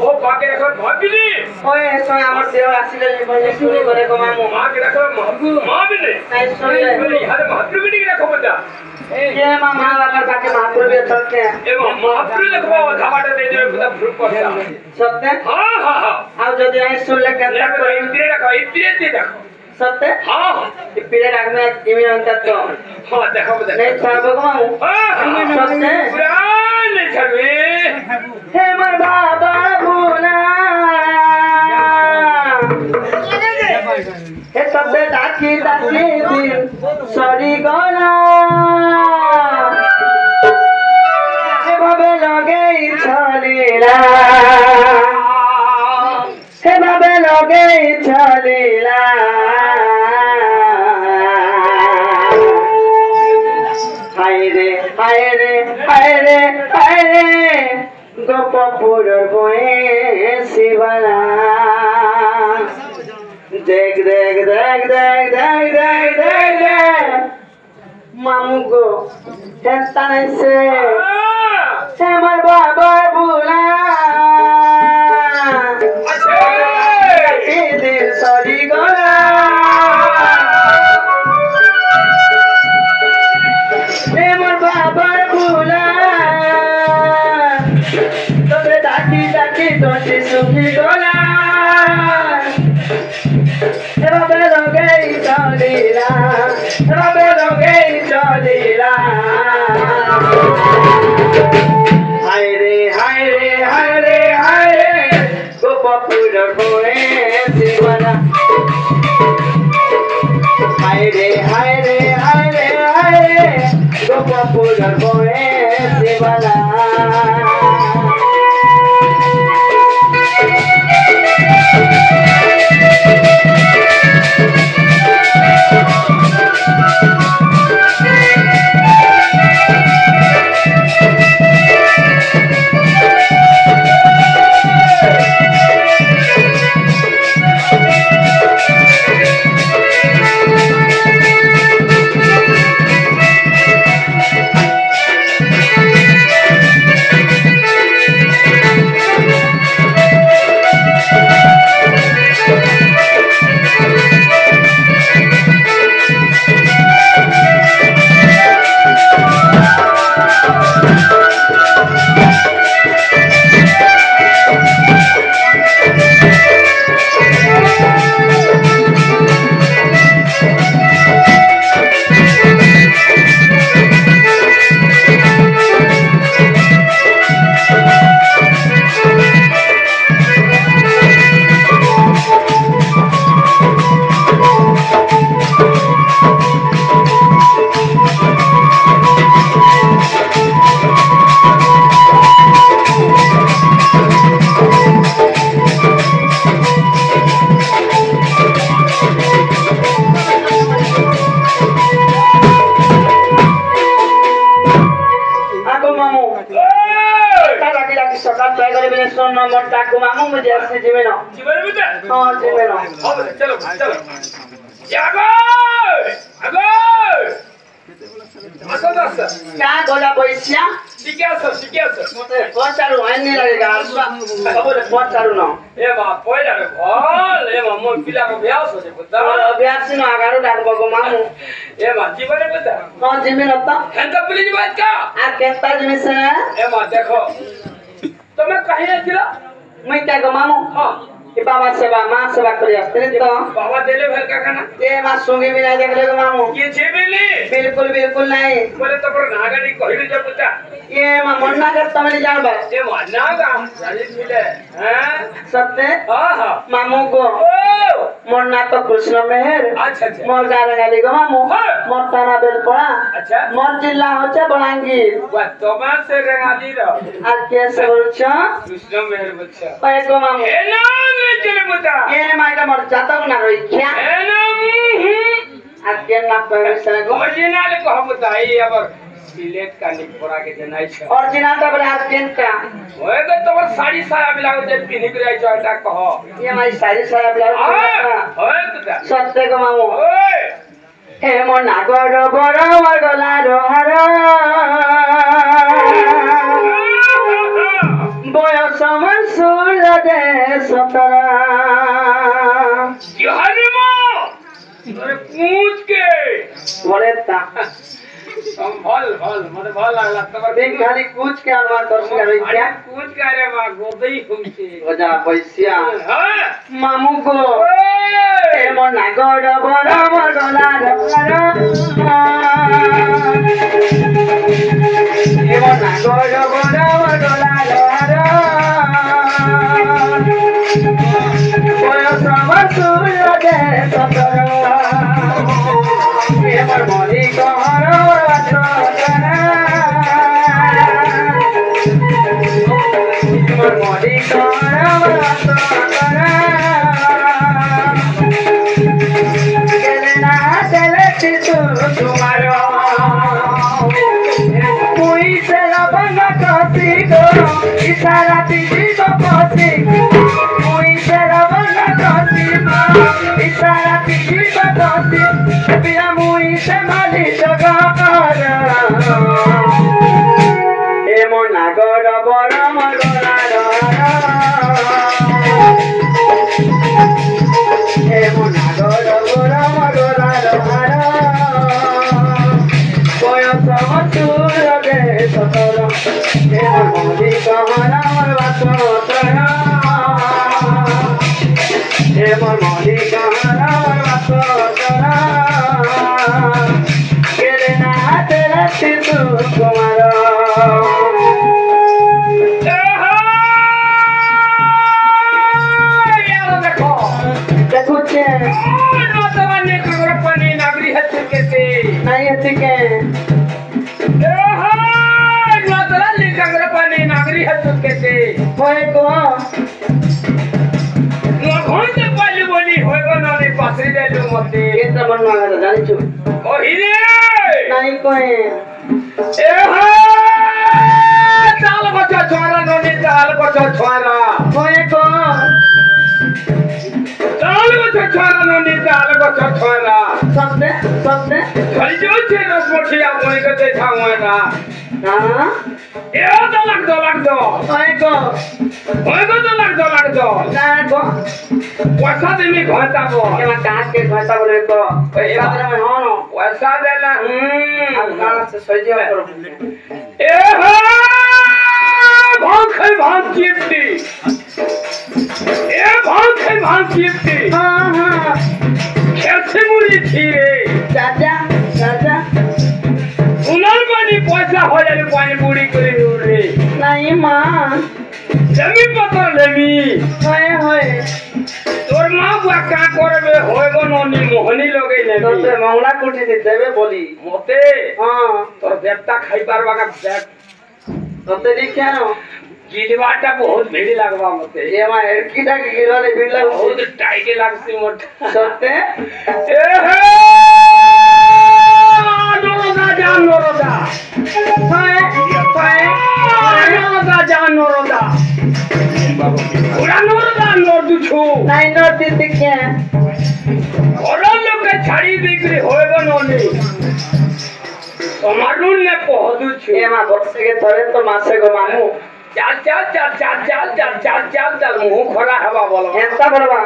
ओ बाके रखो भाबिनी ओए तो हमर देव आसिले बजे चोरी करे को मामू बाके रखो भाबिनी नहीं सुनले यार महाप्रभु रखो बता ये मामा बाकर बाके महाप्रभु चलते हैं ए महाप्रभु रखो धावाटा दे दे बता फ्रूट पड़ता सत्य हां हां हां आ जदी आई सुनले केता रखो इतरे रखो इतरे दे रखो सत्य हां ये पीले राग में इमी अंत तो हां देखो बता नहीं छाबो को मामू हां सत्य पुरान छबे हे मोर बाबा भोला हे सत्य डाकी डाकी दिन सरी गला हे बाबे लगे छलीला हे बाबे लगे छलीला हाय रे हाय रे हाय रे हाय रे गोपपुर बोए शिवला देख देख देख देख देख देख देख देख मामू को टेंशन से हे मोर बाबा भोला दिल सरी गला हे मोर बाबा भोला तबे डाकी डाकी तोची सुखी गला रबे लगे चलीला रबे लगे चलीला हाय रे हाय रे हाय रे हाय रे गोपपुर बोए शिवना हाय रे हाय रे हाय रे हाय रे गोपपुर बोए शिवना मुझे ऐसे जीवन जीवन में हाँ जीवन चलो चलो आगो आगो आसो दस क्या गोला पैसा शिकास मते पचारू आनी लगेगा सबले पचारू न ए बा पहिला रे भल ए म पिला को ब्यास हो जे बुद्धा ब्यास न आगारो डाकबो को मामू ए मा जीवन में बुद्धा हां जीवन त हंता पुलिस बात का आ केता जीवन से ए मा देखो तुम्हें कहीं आथिला मैं क्या को मामू हां ए बाबा सेवा मां सेवा करी असते तो बाबा देले भर का खाना ए मा सुंगी बिना देखले को मामू ये छे बेली बिल्कुल बिल्कुल नहीं बोले तो पर नागरी कहिल जे बुद्धा ये मा मन्ना कर तमली जान बा ए मन्ना का जानी मिले हैं सत्य हां हां मामू को ओ मन्ना तो कृष्ण मेहर अच्छा मोर गाना गाली को मामू मोर ताना बेल पड़ा अच्छा मोर जिल्ला होचे बलांगीर वा तोमा से रंगाली रो আর কেসে বলছো कृष्ण मेहर बच्चा পায়ে গো মামু ए नाम रे चले बुद्धा এ মাইটা মোর জাতক না রইখ্যা ए नाम আর কে না পাইছে গো ओरिजिनल को हम बताई अब सिलेट का निपोरा के देनाई छ অরিজিনাল টা বলে আর কেনটা होए गए तो साड़ी साया मिलाओ जे पिनी करे जाटा कहो ये माई सारी सारा ब्लाउज होए बुद्धा সত্যি গো মামু ओए হে মোর নাগর বড় গলা রহার বয়স আমার 16 দে 17 यार मो अरे पूछ के বলে তা हम भल भल मने भल लागला तबर দেখ খালি কুচ কে আনবার দর্শক আর अरे क्या पूछ के रे मा गोदई हुमचे ওজা পয়সা हां মামু গো এ মন নাগড় বড় বড় লার এ মন নাগড় বড় বড় লার বয়স আমার 16 দে 17 এ মন মরি ঘর মরি না চলে তোমার মুই সে লবঙ্গ কষি গো ইশারা দিদি গো কষি মুই সে লবঙ্গ কষি গো ইশারা দিদি গো কষি পিয়া মুই সে মালি জগর এমন নাগর বড় মগলার এমন নাগর বড় মগলার বয়স আমার 16 দে 17 এমন মরি কহর আমার বাস এমন মরি কহর আমার বাস গেলে না হাতে রাখছি তোমার देखुचे नो तवाने कगर पानी नागरी हत केते नहीं है के ए हाय नो तवाने कगर पानी नागरी हत केते होए को नो घोंते पाली बोली होएगो नने पासरी देलु मते ये तो मन मांगा था जानी छु ओहिरे नहीं कोई ए हाय चाल बच्चा छोरा नने चाल बच्चा छोरा होए को चाल बच्चा छोरा नने चाल बच्चा छोरा सबने खरी जो छे रस मोठिया मोई के देखाऊ ना हां ए तो लग दो होए को तो लग दो ना को पैसा दे मी घंटा बो के मैं काट के घटा बोले को पैसा दे में हो नो पैसा देला अब काल से सही करो ए हा भांग कीर्ति ए भांग कीर्ति हां हां कैसे मुड़ी थी रे चाचा उनर बनी पैसा हो जाले पानी बुड़ी करे रे नहीं मां जमी पतर लेमी होए तोर मां बुआ का करबे होएगो ननी मोहनी लगे ले तो से मंगला कुटी दे देबे बोली मते हां तोर देवता खाई पारवा का बैग तो ते लिखा नो गिलवाटा बहुत भीड़ लागवा मते ये मा एडकीटा के गिरवाले बिल्ला बहुत टाइट लागसी मोट सत्ते ए हे नरोदा जान नरोदा हाय नरोदा जान नरोदा ओरा नरोदा नरदु छु नहीं नो दिख के ओरा लोग के छाड़ी बिक्री होएगो ननी समारुन ने पहदु छु ये मा बक्से के थरे तो मासे गो मामू चल मुंह खोला हवा बोलो ऐसा बोलवा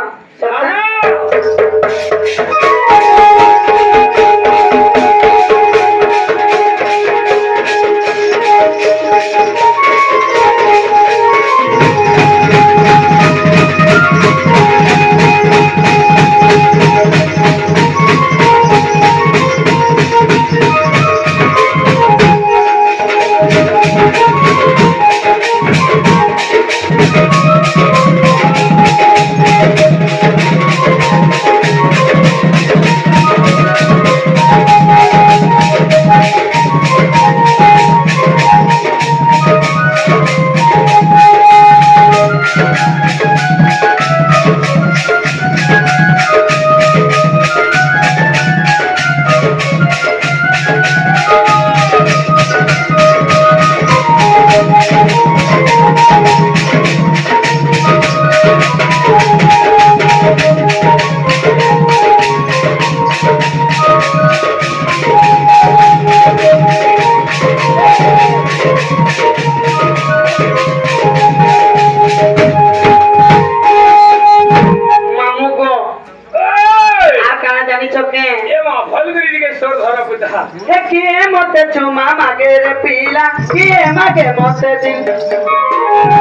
চুমা মাগে রে পিলা কি মাগে মতে দিল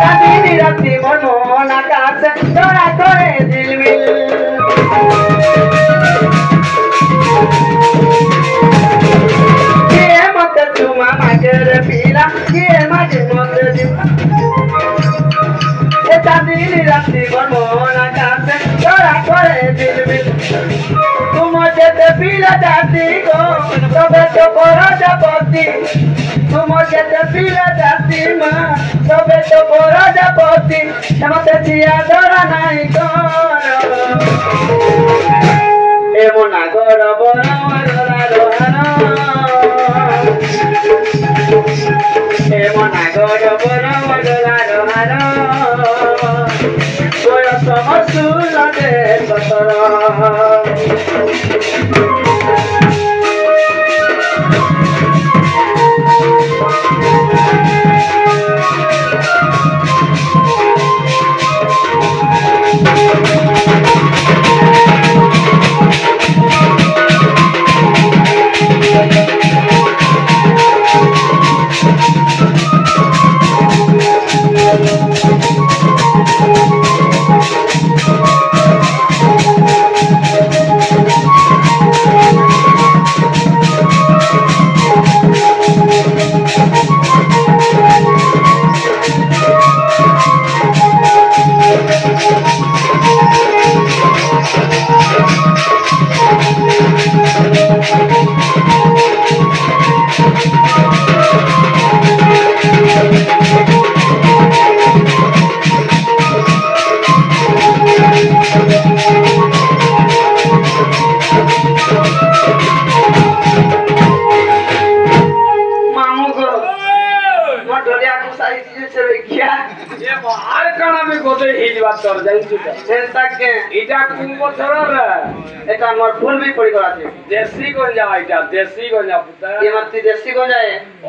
রাতি রাতি মন মন আকাশে তোরা করে দিলমিল কি মতে চুমা মাগে রে পিলা কি মাগে মতে দিল রাতি রাতি মন মন আকাশে তোরা করে দিলমিল तुम जैसे पीला जाती को तबे तो कोरा जापती तुम जैसे पीला जाती माँ तबे तो कोरा जापती समते जिया डरा नहीं करो ए मोना करो बोरा डरा डरा ए मोना करो बोरा डरा डरा कोई समझ लगे बतरा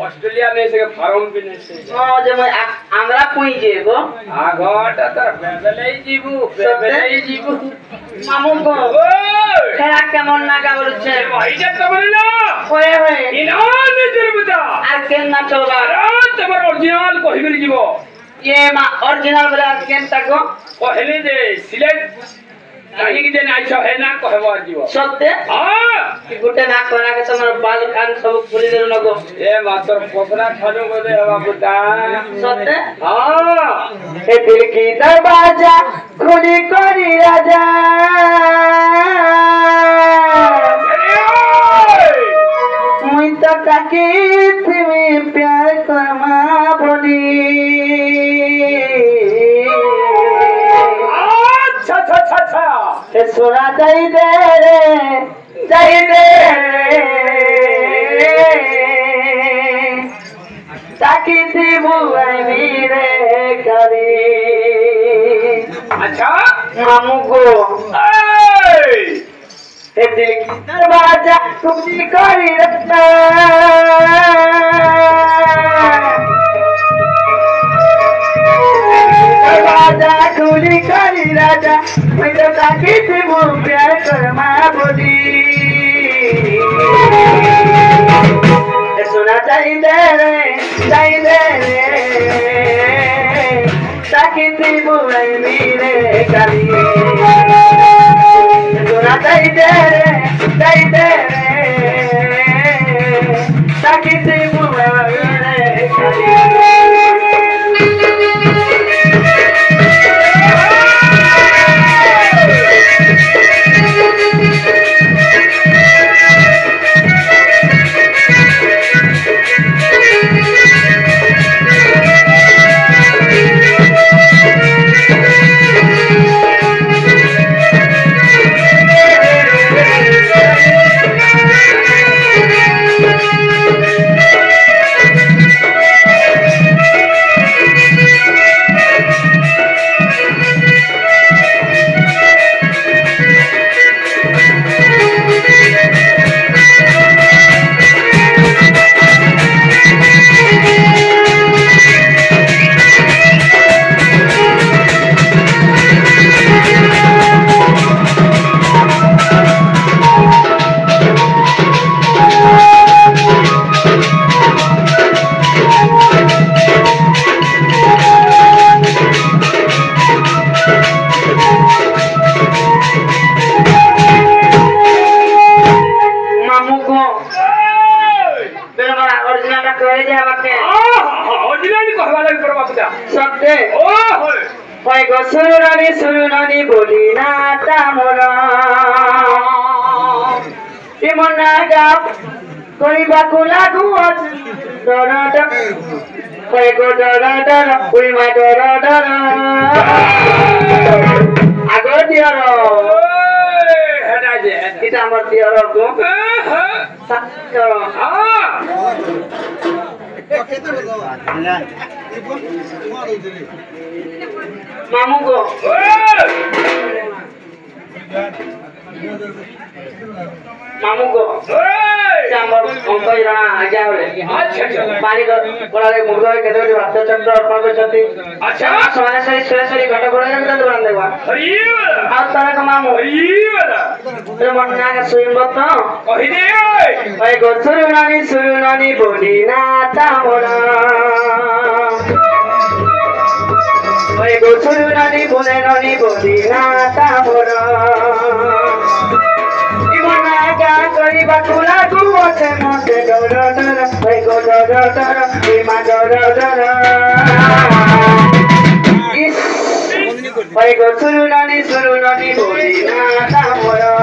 ऑस्ट्रेलिया में से फार्म भी नहीं से जे मैं आंध्रा पुई जे गो आगट तर बेबेले जीबू मामू गो खेला केमन नागा বলছে ভাইটা তো বলে না ওয়ে ওয়ে ইনান জরবতা আর কেন না চলবা তোমার অরিজিনাল কহিবলি জীব ये मा ओरिजिनल वाला केन ताको कहले जे सिलेक्ट काहे कि जे नाइ छ है ना कहबो जीव सत्य हां कि गुटे ना करा के तमर बाल कान सब खुली देल लगो ए मातर पोखरा खानो गदे हवा बुता सत्य हां ए दिल की दरवाजा खुली करी राजा मुई तो काकी थी प्यार करमा बोली सोना जाई दे ताकि थी बुआई रे करी अच्छा मामू को ए दिल की दरवाजा खुली करी रखना दरवाजा खुली करी राजा मैं तो ताकि थी वो प्यार करमा बोली सुना चाहिए रे ताकि थी वो मेरे करी सुना चाहिए रे ताकि थी वो मेरे करी সুরুনানি বলি না তামরা এমন না গাপ কইবাকু লাগু ডর ডর কই গো ডর ডর কই মা ডর ডর আগো দিয়র হেডা যে এটা আমার দিয়র গো সাচ্চর মামু গো মামু গো আমার অঙ্কই রানা আজ্ঞা হলে পানি গড়ালে মুগ্ধ হয়ে কেটে উঠে ভাত চন্দ্র অর্পণ করছেন আচ্ছা সমাজেশ্বরী সুরেশ্বরী ঘট ঘোড়া কিন্তু বলেন দেখবা আর তারা মামু মন না শুনব তো কহিদে ওই গো সুরুনানি বলি না তামরা ওই গো সুরুনানি বলি না তামরা করিবাকু লাগু আছে মতে ডর ডর ওই গো ডর ডর মা ডর ডর ইস ওই গো সুরুনানি বলি না তামরা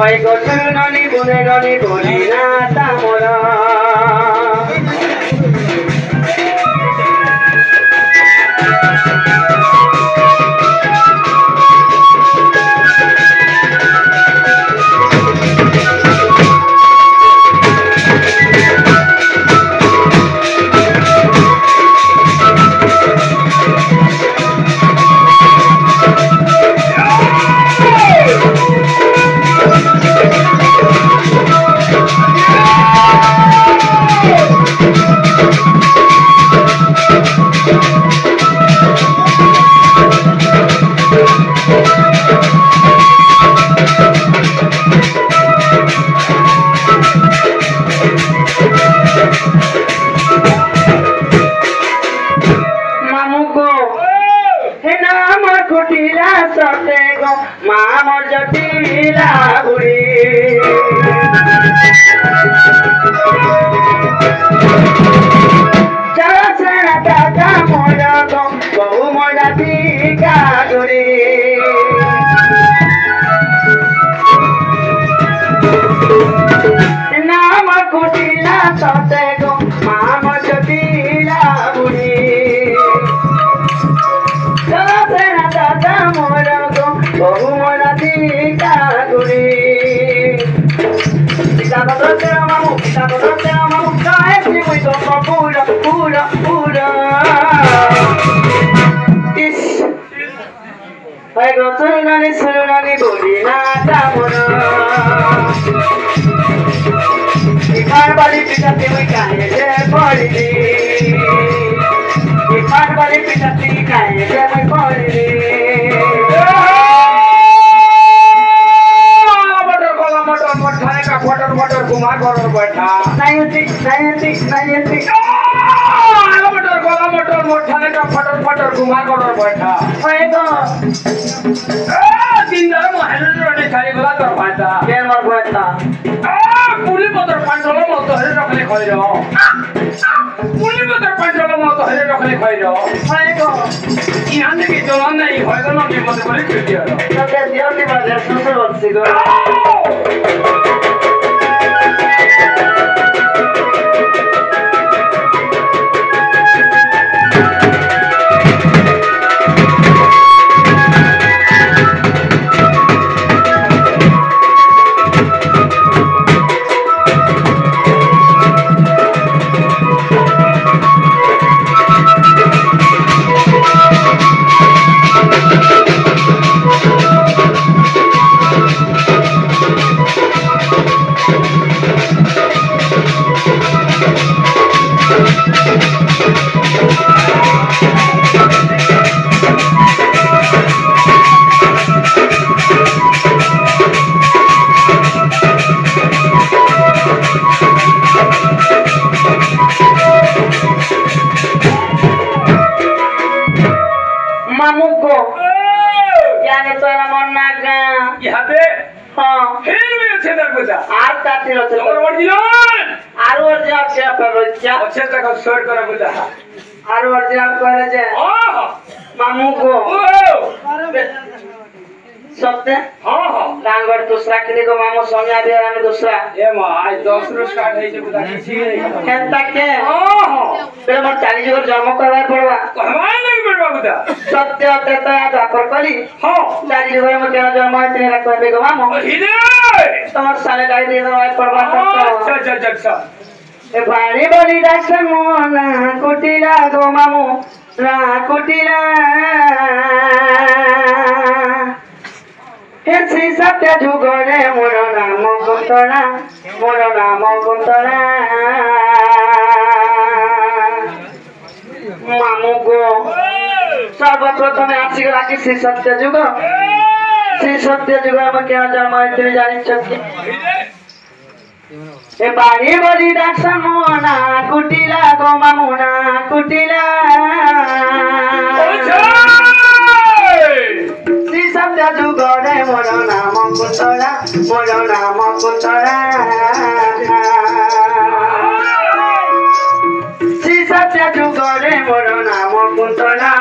ওই গো সুরুনানি বলি না তামরা মামর জটিলা বুড়ি চলছেনা দাদা মোর বহু মোরা দিকা ঘুরি নাম কুটিলা সতে গো মামর জটিলা বুড়ি চলছেনা দাদা মোর বহু মোরা দিকা ঘুরি পিতা বদতে মামু কাহেছি মুই তো পুরা পুরা পুরা ইস ওই গো সুরুনানি বলি না তামরা ইফার বালি পিতাতে মুই কাহেছে পড়িলি ইফার বালি পিতাতে কাহেছে মুই পড়িলি ফটর ঘুমা ঘরের বৈঠা নাইতি মোটর মোঠানে ফটর ঘুমা ঘরের বৈঠা ওই গো দিনদার মহেন্দ্র খালি গলা তোর পাঁচটা কে মোর বয়তা পুলি পতর পাঁচটার মতো হরে রকলে খাই যাও পুলি পতর পাঁচটার মতো হরে রকলে খাই যাও ওই গো ইহান থেকে চলন নাই হয়তো না বিপদে বলে খেতে হলো তোকে দিওটি বাজে সুসুর বলছি গো Mamuko. Yani to amon naga. ইহাতে হ্যাঁ হেলবে আছে তার কথা আর তাতে রতে তোমার অরিজিনাল আর ওর যে আছে আপনার রইছা আচ্ছা টাকা শর্ট করা কথা আর অরিজিনাল করে যে हाँ মামু গো हाँ সত্যি हाँ हाँ ডাঙ্গর দুসরা কিনে গো মামু সঙ্গে আদি আমি দুসরা ये माँ आज 10 रोज काट है जो बता किसी नहीं কেনটাকে हाँ हाँ পেলে মোর 40 যুগর জন্ম করবার পড়বা तो हमारे नहीं बेटा बता সত্য অত্যন্ত দাপর কলি हाँ 40 যুগর মধ্যে কেন জন্ম হয়েছে না কইবে গো মামু हिले তোমার সালে গাই দিয়ে দেওয়ার পড়বা अच्छा अच्छा अच्छा अच्छा এ বাড়ি বলি ডাকছে মোনা কুটিলা গো মামু রা কুটিলা হেসি সত্য যুগরে মোর নাম কুন্তলা মামু গো সর্বপ্রথমে আসিগলা কি শ্রী সত্য যুগ আমার কেন জন্ম হয়েছিল জানিস কি এ বাড়ি বলি ডাকছ মোনা কুটিলা গো মামুনা কুটিলা শ্রী সত্য যুগরে মোর নাম কুন্তলা শ্রী সত্য যুগরে মোর নাম কুন্তলা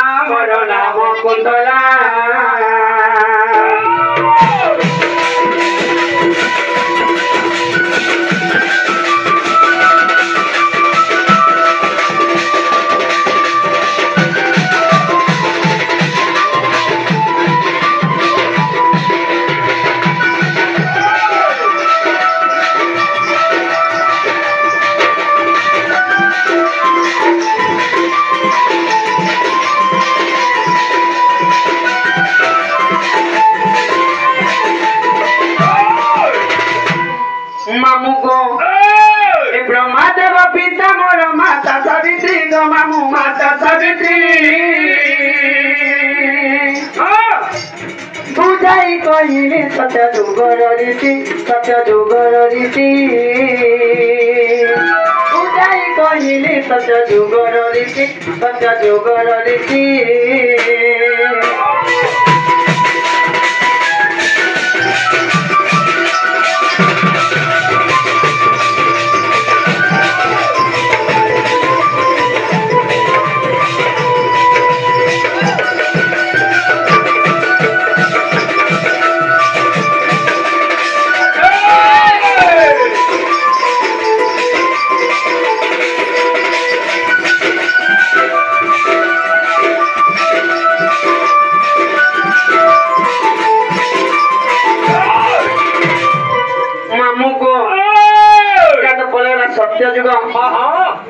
মামু গো এ ব্রহ্মা দেব পিতা মোর মাতা সাবিত্রী গো মামু মাতা সাবিত্রী বুঝাই কহিলে সত্য যুগর রীতি বুঝাই কহিলে সত্য যুগর রীতি সত্য যুগ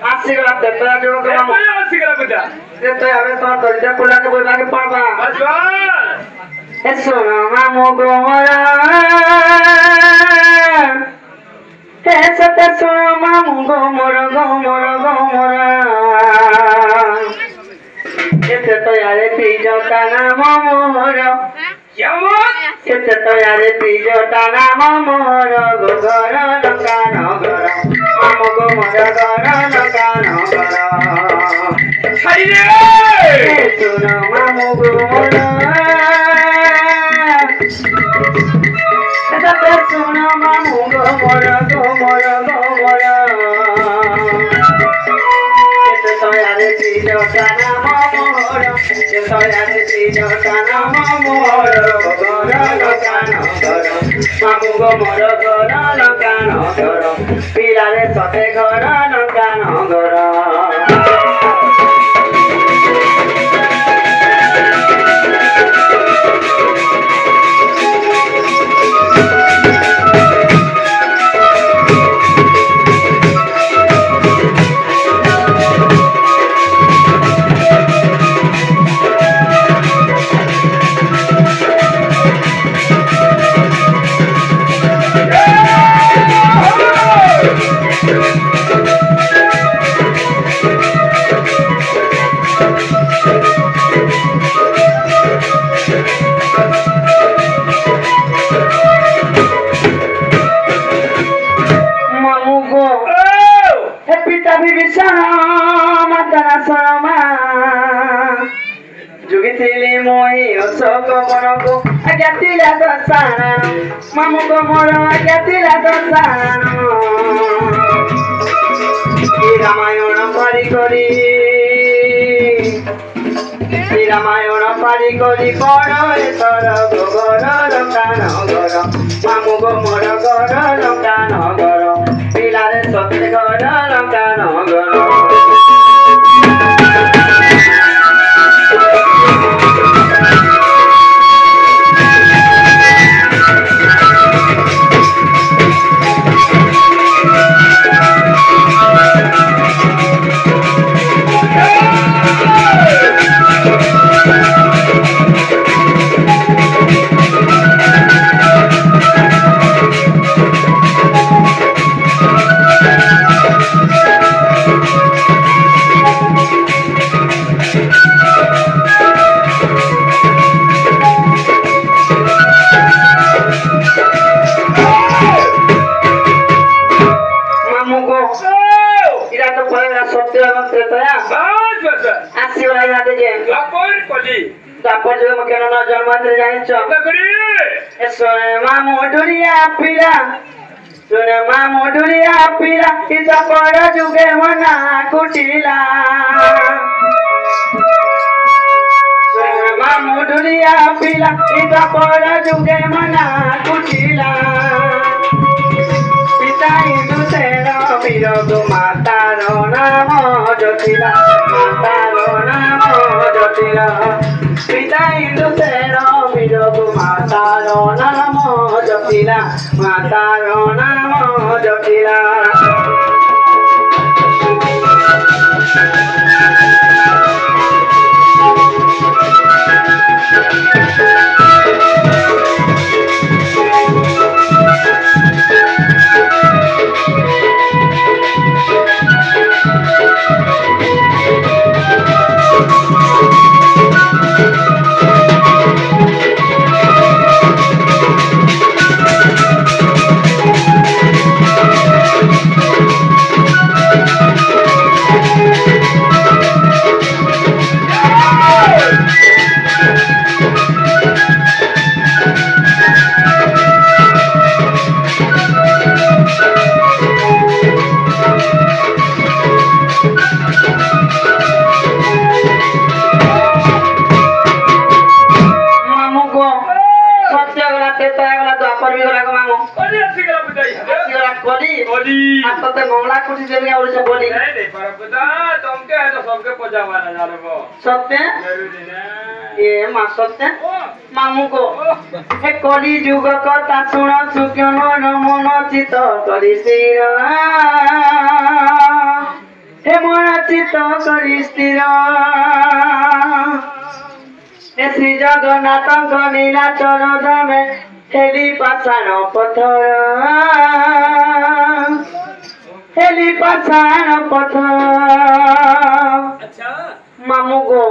আসিগলা তেতয়া যুগ মামু তেতয়া হবে তোমার দরিদ্র পুলাকে বইবাকে পারবা এ শোনো মামু গো মোরা হে সত্য শোনো মামু গো মোরা এতে তয়ারে তিজটা নাম মোর এতে তয়ারে তিজটা নাম মোর গো ঘর লঙ্কা নগর মামু গো মোর ঘর লঙ্কা নগর শোনো মামু গো মোরা শোনো মামু গো মোরা এতে তয়ারে তিজটা নাম মোর তয়ারে তিজটা নাম মোর ঘর লঙ্কা নগর মামু গো মোর ঘর লঙ্কা নগর পিলারে সতে ঘর লঙ্কা নগর जुगिथिली मोही अशोक मरको आज्ञातिला दशानन मामुको मोर आज्ञातिला दशानन रामायण करी রামায়ণ পারি করি বড় এসর গোবর রকান গর মামু গো মোর গর রকান গর পিলারে সতে গর রকান গর जन्मदिन जानिछ सुने मामु डुरिया पिला इता पर जुगे मना कुटिला सुने मामु डुरिया पिला इता पर जुगे मना कुटिला पिता हिंदू सेना बिरग मातारो नाम जटिला पिता हिंदू सेना बिरग मातारो नाम जटिला मामू को कली जुग कथा शुण सुक्यन मन चित करी स्थिर हे मन चित करी स्थिर श्री जगन्नाथ नीलाचल धामे हेली पाषाण पथर मामू को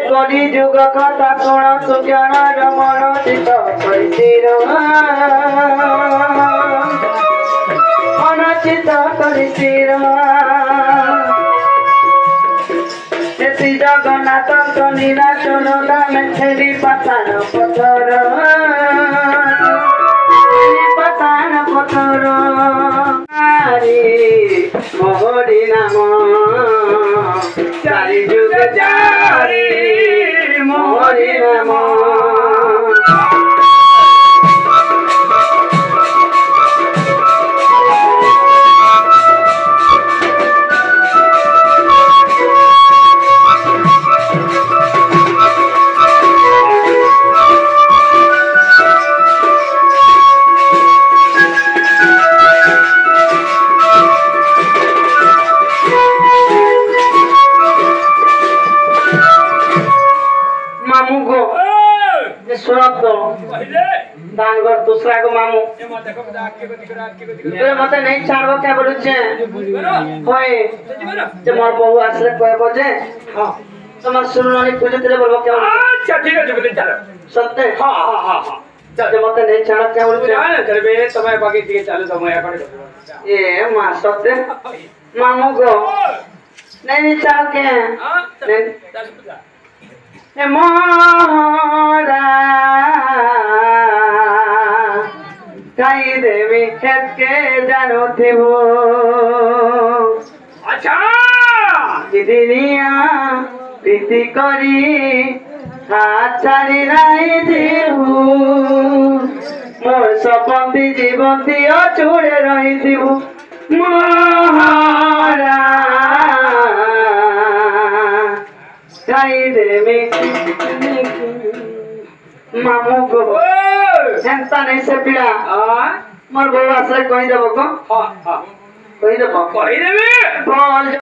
कली जुग कथा शुण सुज्ञान मन चित स्थिर अनचित करी स्थिर श्री जगन्नाथ नीलाचल धामे हेली पाषाण पथर मोहरी नाम चारि जुग जारी मोहरी नाम दूसरा को मामू मत नहीं छाड़ो क्या बोलू होए जे मोर बहु आसले कहबो जे हां तुम सुननी पूजे तेरे बोलबो क्या अच्छा ठीक है जुबली चलो सत्य हां हां हां चल मत नहीं छाड़ो क्या बोलू जाने करबे समय बाकी दिए चालू समय अपन ए मां सत्य मामू को नहीं छाड़ के हां चल ए मोरा काई देवी खेत के जानो थे वो अच्छा दिदिया প্রীতি করি হাত ছাড়ি নাই দিবু মোর সপন্তি জীবন্তি অচুড়ে রহিদিবু মহারা গাই দেবে মামু গো হেন্তা নেই সে পিড়া মোর বউ আসলে কই দেব কো হ্যাঁ হ্যাঁ কই দেব কই দেবে বল